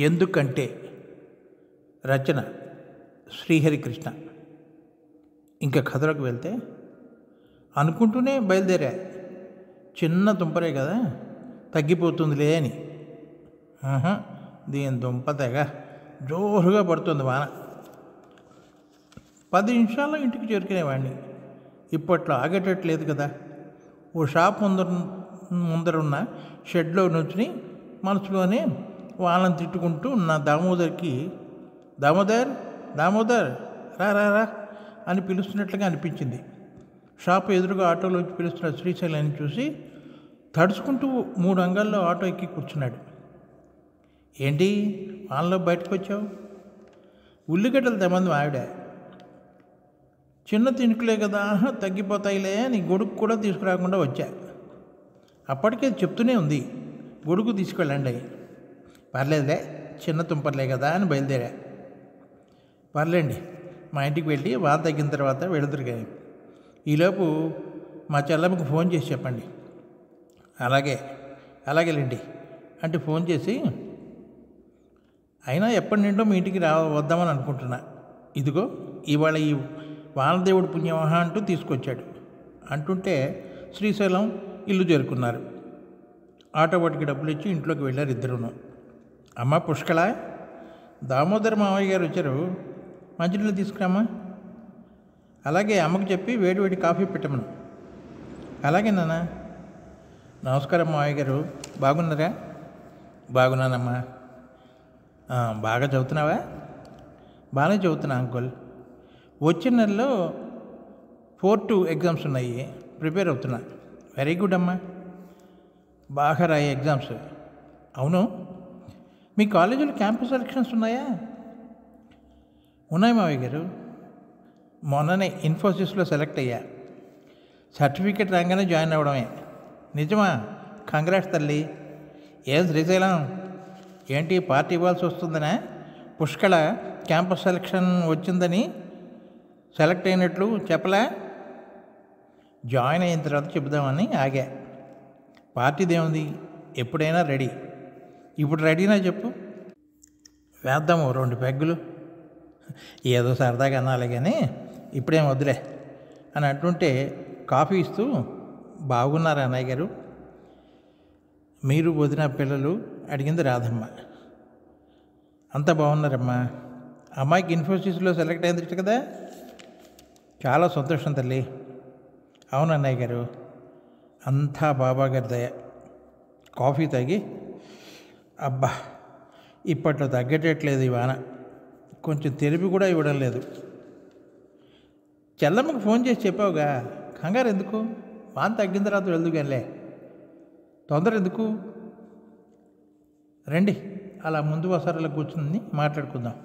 ఎందుకంటే రచన శ్రీహరికృష్ణ. ఇంకా కథలోకి వెళ్తే అనుకుంటూనే బయలుదేరా, చిన్న దుంపరే కదా తగ్గిపోతుందిలే అని. దీని దుంప తెగ జోరుగా పడుతుంది వాన. 10 నిమిషాల్లో ఇంటికి చేరుకునేవాడిని. ఇప్పట్లో ఆగేటట్లేదు కదా. ఓ షాప్ ముందరున్న షెడ్లో నుంచుని మనసులోనే వాళ్ళని తిట్టుకుంటూ నా దామోదర్కి దామోదర్ దామోదర్ రా రా రా అని పిలుస్తున్నట్లుగా అనిపించింది. షాపు ఎదురుగా ఆటోలోకి పిలుస్తున్న శ్రీశైలాన్ని చూసి తడుచుకుంటూ 3 అంగాల్లో ఆటో ఎక్కి కూర్చున్నాడు. ఏంటి వాళ్ళలో బయటకు వచ్చావు? ఉల్లిగడ్డలు తెమ్మంది ఆవిడ. చిన్న తినుకులే కదా తగ్గిపోతాయిలే అని గొడుగు కూడా తీసుకురాకుండా వచ్చా. అప్పటికే చెప్తూనే ఉంది గొడుగు తీసుకెళ్ళండి. పర్లేదులే చిన్న తుంపర్లే కదా అని బయలుదేరా. పర్లేండి మా ఇంటికి వెళ్ళి వాన తగ్గిన తర్వాత వెళుతురు కానీ ఈలోపు మా చెల్లమ్మకి ఫోన్ చేసి చెప్పండి. అలాగేలేండి అంటే ఫోన్ చేసి, అయినా ఎప్పటి నుండో మీ ఇంటికి వద్దామని అనుకుంటున్నా, ఇదిగో ఇవాళ ఈ వానదేవుడు పుణ్యమహా అంటూ తీసుకొచ్చాడు అంటుంటే శ్రీశైలం ఇల్లు చేరుకున్నారు. ఆటో వాటికి డబ్బులు ఇచ్చి ఇంట్లోకి వెళ్ళారు ఇద్దరును. అమ్మ పుష్కళ, దామోదర్ మావయ్య గారు వచ్చారు, మంచినీళ్ళు తీసుకురామ్మా. అలాగే అమ్మకు చెప్పి వేడి కాఫీ పెట్టమను. అలాగే నాన్న. నమస్కారం మావయ్య గారు, బాగున్నారా? బాగున్నానమ్మా. బాగా చదువుతున్నావా? బాగానే చదువుతున్నా అంకుల్. వచ్చిన నెలలో 4-2 ఎగ్జామ్స్ ఉన్నాయి, ప్రిపేర్ అవుతున్నా. వెరీ గుడ్ అమ్మా, బాగా రాయి ఎగ్జామ్స్. అవును, మీ కాలేజీలో క్యాంపస్ సెలక్షన్స్ ఉన్నాయా? ఉన్నాయి మావయ్య గారు, మొన్ననే ఇన్ఫోసిస్లో సెలెక్ట్ అయ్యా. సర్టిఫికెట్ రాగానే జాయిన్ అవ్వడమే. నిజమా? కంగ్రాట్స్ తల్లి. ఏం శ్రీశైలం, ఏంటి పార్టీ ఇవ్వాల్సి వస్తుందనే? పుష్కళ క్యాంపస్ సెలక్షన్ వచ్చిందని సెలెక్ట్ అయినట్లు చెప్పలే? జాయిన్ అయిన తర్వాత చెబుదామని ఆగా. పార్టీదేముంది, ఎప్పుడైనా రెడీ. ఇప్పుడు రెడీనా చెప్పు, వేద్దాము 2 పెగ్గులు. ఏదో సరదాగా అనాలి కానీ ఇప్పుడేం వద్దులే అని అంటుంటే కాఫీ ఇస్తూ, బాగున్నారా అన్నయ్య గారు, మీరు వదిన పిల్లలు అడిగింది రాధమ్మ. అంతా బాగున్నారమ్మా. అమ్మాయికి ఇన్ఫోసిస్లో సెలెక్ట్ అయింది కదా, చాలా సంతోషం తల్లి. అవును అన్నయ్య గారు, అంతా బాబా గారి దయ. కాఫీ తాగి, అబ్బా ఇప్పట్లో తగ్గేటట్లేదు ఈ వాన, కొంచెం తెలిపి కూడా ఇవ్వడం లేదు. చెల్లమ్మకి ఫోన్ చేసి చెప్పావుగా, కంగారు ఎందుకు, వాన తగ్గిన తర్వాత వెళ్దు కానిలే, తొందర ఎందుకు. రండి అలా ముందు వసారాలో కూర్చుని మాట్లాడుకుందాం.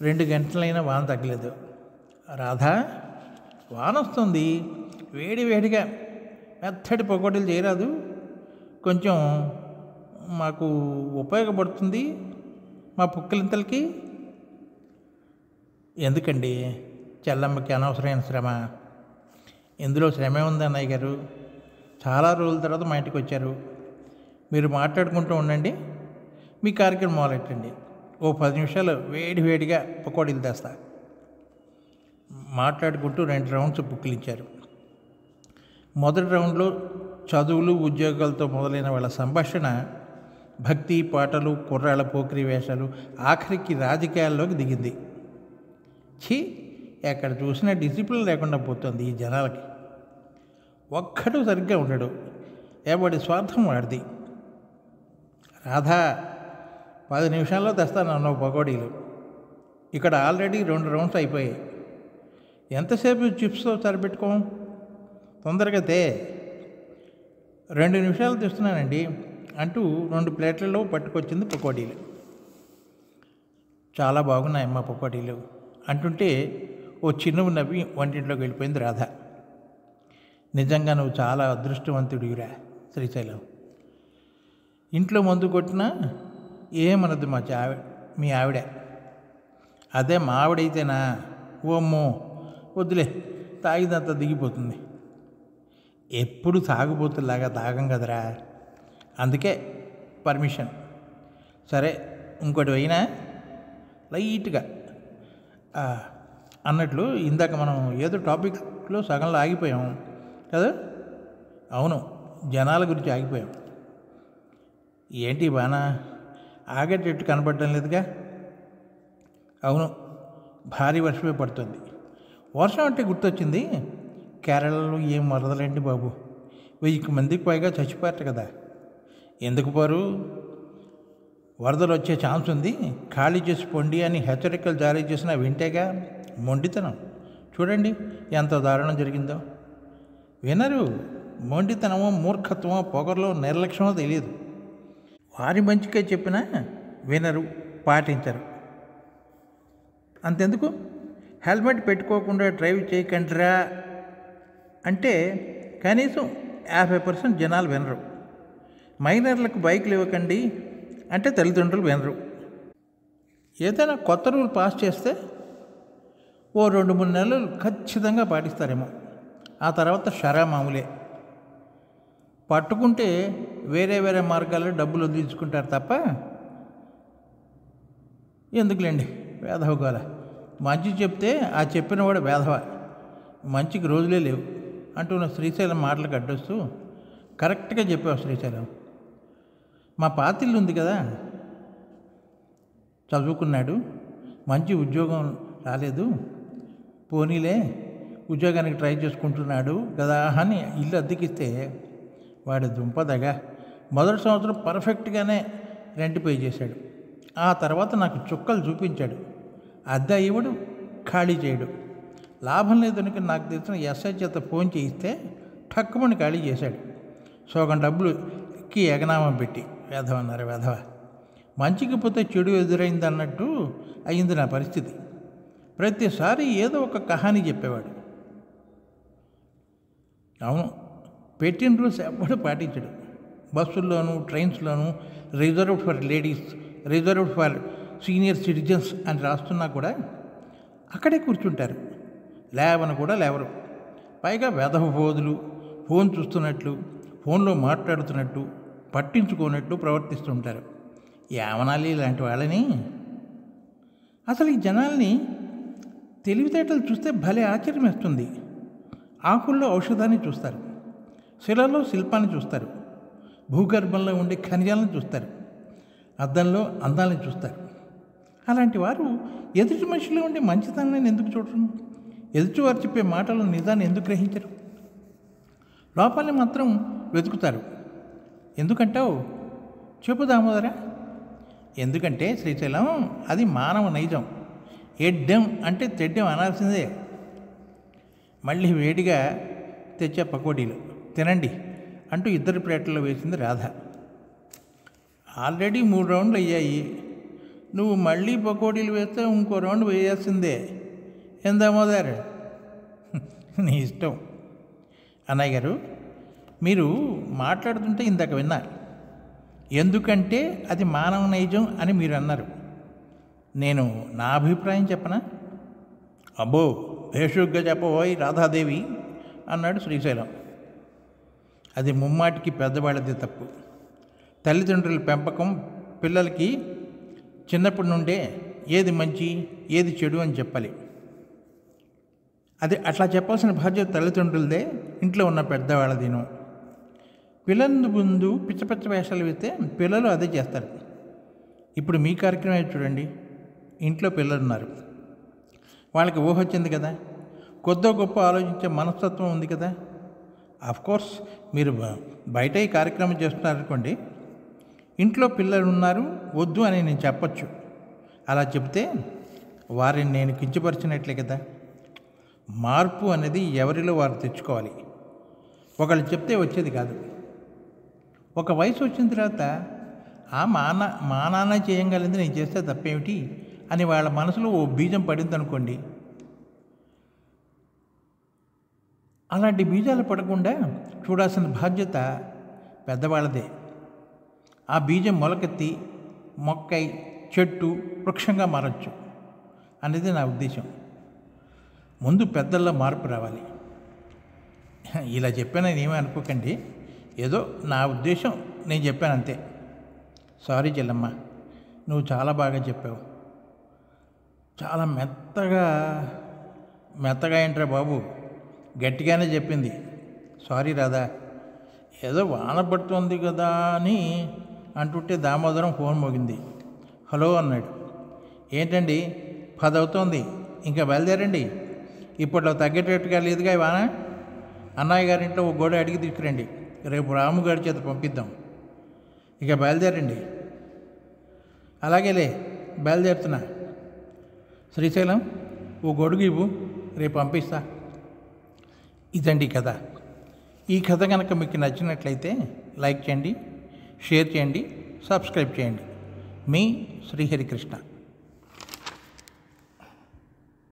2 గంటలైనా వాన తగ్గలేదు. రాధా, వాన వస్తుంది, వేడిగా మెత్తటి పకోడీలు చేయరాదు, కొంచెం మాకు ఉపయోగపడుతుంది మా పుక్కలింతలకి. ఎందుకండి చెల్లమ్మకి అనవసరమైన శ్రమ? ఇందులో శ్రమే ఉంది అన్నయ్య గారు. చాలా రోజుల తర్వాత మా ఇంటికి వచ్చారు, మీరు మాట్లాడుకుంటూ ఉండండి, మీ కార్యక్రమం మొదలెట్టండి. ఓ 10 నిమిషాలు వేడిగా పకోడీలు తెస్తా. మాట్లాడుకుంటూ 2 రౌండ్స్ పుక్కిలించారు. మొదటి రౌండ్లో చదువులు ఉద్యోగాలతో మొదలైన వాళ్ళ సంభాషణ భక్తి పాటలు, కుర్రాళ్ళ పోకిరి వేషాలు, ఆఖరికి రాజకీయాల్లోకి దిగింది. ఎక్కడ చూసినా డిసిప్లిన్ లేకుండా పోతుంది ఈ జనాలకి. ఒక్కడూ సరిగ్గా ఉండడు, ఎవడి స్వార్థం వాడిది. రాధా, 10 నిమిషాల్లో తెస్తాను పకోడీలు. ఇక్కడ ఆల్రెడీ 2 రౌండ్స్ అయిపోయాయి, ఎంతసేపు చిప్స్తో సరిపెట్టుకో, తొందరగా 2 నిమిషాలు తెస్తున్నానండి అంటూ 2 ప్లేట్లలో పట్టుకొచ్చింది పకోడీలు. చాలా బాగున్నాయమ్మా పకోడీలు అంటుంటే ఓ చిన్నువు నవ్వి వంటింట్లోకి వెళ్ళిపోయింది రాధ. నిజంగా నువ్వు చాలా అదృష్టవంతుడివిరా శ్రీశైలం. ఇంట్లో మందు కొట్టినా ఏమనదు మీ ఆవిడ. అదే మా ఆవిడైతేనా, ఓమ్మో వద్దులే, తాగిదంతా దిగిపోతుంది. ఎప్పుడు తాగుబోతులాగా తాగం కదరా, అందుకే పర్మిషన్. సరే ఇంకోటి అయినా లైట్గా ఆ, అన్నట్లు ఇందాక మనం ఏదో టాపిక్లో సగంలో ఆగిపోయాం కదా. అవును, జనాల గురించి ఆగిపోయాం. ఏంటి బాణ ఆగేటట్టు కనపడటం లేదుగా. అవును, భారీ వర్షమే పడుతుంది. వర్షం అంటే గుర్తొచ్చింది, కేరళలో ఏం వరదలండి బాబు, 1000 మందికి పైగా చచ్చిపోయారు కదా. ఎందుకు పోరు? వరదలు వచ్చే ఛాన్స్ ఉంది, ఖాళీ చేసి పొండి అని హెచ్చరికలు జారీ చేసినా వింటేగా. మొండితనం చూడండి ఎంత దారుణం జరిగిందో. వినరు. మొండితనమో మూర్ఖత్వమో పొగర్లో నిర్లక్ష్యమో తెలియదు. వారి మంచిగా చెప్పినా వినరు, పాటించరు. అంతెందుకు, హెల్మెట్ పెట్టుకోకుండా డ్రైవ్ చేయకండిరా అంటే కనీసం 50% జనాలు వినరు. మైనర్లకు బైకులు ఇవ్వకండి అంటే తల్లిదండ్రులు వినరు. ఏదైనా కొత్త రూల్ పాస్ చేస్తే ఓ 2-3 నెలలు ఖచ్చితంగా పాటిస్తారేమో, ఆ తర్వాత షరా మామూలే. పట్టుకుంటే వేరే వేరే మార్గాల్లో డబ్బులు వదిలించుకుంటారు తప్ప ఎందుకులేండి వేధవ గోల. మంచి చెప్తే ఆ చెప్పినవాడు వేధవ, మంచికి రోజులే లేవు అంటున్న శ్రీశైలం మాటలకు అడ్డొస్తూ, కరెక్ట్గా చెప్పావు శ్రీశైలం. మా పాతిల్లు ఉంది కదా, చదువుకున్నాడు, మంచి ఉద్యోగం రాలేదు, పోనీలే ఉద్యోగానికి ట్రై చేసుకుంటున్నాడు కదా అని ఇల్లు అద్దెకిస్తే వాడి దుంపదగా మొదటి సంవత్సరం పర్ఫెక్ట్గానే రెంట్ పే చేశాడు. ఆ తర్వాత నాకు చుక్కలు చూపించాడు. అద్దె ఇవ్వడు, ఖాళీ చేయడు. లాభం లేదనుక నాకు తెలిసిన ఎస్ఐ చేత ఫోన్ చేయిస్తే ఠక్కుమని ఖాళీ చేశాడు. సగం డబ్బులు ఎక్కి ఎగనామం పెట్టి. వేధవ అన్నారు వేధవ. మంచికి పోతే చెడు ఎదురైంది అన్నట్టు అయింది నా పరిస్థితి. ప్రతిసారి ఏదో ఒక కహానీ చెప్పేవాడు. అవును, పెట్టిన రూల్స్ ఎవ్వడూ పాటించడు. బస్సుల్లోనూ ట్రైన్స్లోనూ reserved for ladies, reserved for senior citizens అని రాస్తున్నా కూడా అక్కడే కూర్చుంటారు, లేవని కూడా లేవరు. పైగా వెధవ బోధులు, ఫోన్ చూస్తున్నట్లు, ఫోన్లో మాట్లాడుతున్నట్టు, పట్టించుకోనట్టు ప్రవర్తిస్తుంటారు. ఏమనాలి ఇలాంటి వాళ్ళని? అసలు ఈ జనాల్ని తెలివితేటలు చూస్తే భలే ఆశ్చర్యం వేస్తుంది. ఆకుల్లో ఔషధాన్ని చూస్తారు, శిలలో శిల్పాన్ని చూస్తారు, భూగర్భంలో ఉండే ఖనిజాలను చూస్తారు, అద్దంలో అందాలను చూస్తారు. అలాంటి వారు ఎదుటి మనిషిలో ఉండే మంచితనాన్ని ఎందుకు చూడరు? ఎదుటివారు చెప్పే మాటలు నిజాన్ని ఎందుకు గ్రహించరు? లోపాలని మాత్రం వెతుకుతారు. ఎందుకంటావు? చెప్పు దామోదరా. ఎందుకంటే శ్రీశైలం, అది మానవ నైజం. ఎడ్డెం అంటే తెడ్డెం అనాల్సిందే. మళ్ళీ వేడిగా తెచ్చే పకోడీలు తినండి అంటూ 2 ప్లేట్లలో వేసింది రాధ. ఆల్రెడీ 3 రౌండ్లు అయ్యాయి, నువ్వు మళ్ళీ పకోడీలు వేస్తే ఇంకో రౌండ్ వేయాల్సిందే. ఏం దామోదర్? నీ ఇష్టం. అన్నయ్య గారు, మీరు మాట్లాడుతుంటే ఇందాక విన్నా, ఎందుకంటే అది మానవ నైజం అని మీరు అన్నారు. నేను నా అభిప్రాయం చెప్పనా? అబ్బో, భేషుగ్గా చెప్పబోయి రాధాదేవి అన్నాడు శ్రీశైలం. అది ముమ్మాటికి పెద్దవాళ్ళది తప్పు. తల్లిదండ్రుల పెంపకం పిల్లలకి చిన్నప్పటి నుండే ఏది మంచి ఏది చెడు అని చెప్పాలి. అది అట్లా చెప్పాల్సిన బాధ్యత తల్లిదండ్రులదే, ఇంట్లో ఉన్న పెద్దవాళ్ళదిను. పిల్లల ముందు పిచ్చ వేషాలు వేస్తే పిల్లలు అదే చేస్తారు. ఇప్పుడు మీ కార్యక్రమం చూడండి, ఇంట్లో పిల్లలు ఉన్నారు, వాళ్ళకి ఊహ వచ్చింది కదా, కొద్దో గొప్ప ఆలోచించే మనస్తత్వం ఉంది కదా. కోర్స్ మీరు బయట ఈ కార్యక్రమం చేస్తున్నారనుకోండి, ఇంట్లో పిల్లలు ఉన్నారు వద్దు అని నేను చెప్పచ్చు. అలా చెప్తే వారిని నేను కించపరిచినట్లే కదా. మార్పు అనేది ఎవరిలో వారు తెచ్చుకోవాలి, ఒకళ్ళు చెప్తే వచ్చేది కాదు. ఒక వయసు వచ్చిన తర్వాత మా నాన్న చేయగలిగింది నేను చేస్తే తప్పేమిటి అని వాళ్ళ మనసులో ఓ బీజం పడింది అనుకోండి. అలాంటి బీజాలు పడకుండా చూడాల్సిన బాధ్యత పెద్దవాళ్ళదే. ఆ బీజం మొలకెత్తి మొక్కై చెట్టు వృక్షంగా మారచ్చు అనేది నా ఉద్దేశం. ముందు పెద్దల్లో మార్పు రావాలి. ఇలా చెప్పానని ఏమీ అనుకోకండి, ఏదో నా ఉద్దేశం నేను చెప్పాను అంతే. సారీ చెల్లమ్మ, నువ్వు చాలా బాగా చెప్పావు. చాలా మెత్తగా ఏంట్రా బాబు, గట్టిగానే చెప్పింది. సారీ రాధా, ఏదో వాన పడుతుంది కదా అని అంటుంటే దామోదరం ఫోన్ మోగింది. హలో అన్నాడు. ఏంటండి 10 అవుతోంది, ఇంకా బయలుదేరండి. ఇప్పట్లో తగ్గేటట్టుగా లేదుగా ఈ వాన. అన్నయ్య గారింట్లో ఒక గోడ అడిగి తీసుకురండి, రేపు రాముగారి చేత పంపిద్దాం. ఇక బయలుదేరండి. అలాగేలే, బయలుదేరుతున్నా. శ్రీశైలం ఓ గొడుగు ఇవ్వు, రేపు పంపిస్తా. ఇదండి కథ. ఈ కథ కనుక మీకు నచ్చినట్లయితే లైక్ చేయండి, షేర్ చేయండి, సబ్స్క్రైబ్ చేయండి. మీ శ్రీహరికృష్ణ.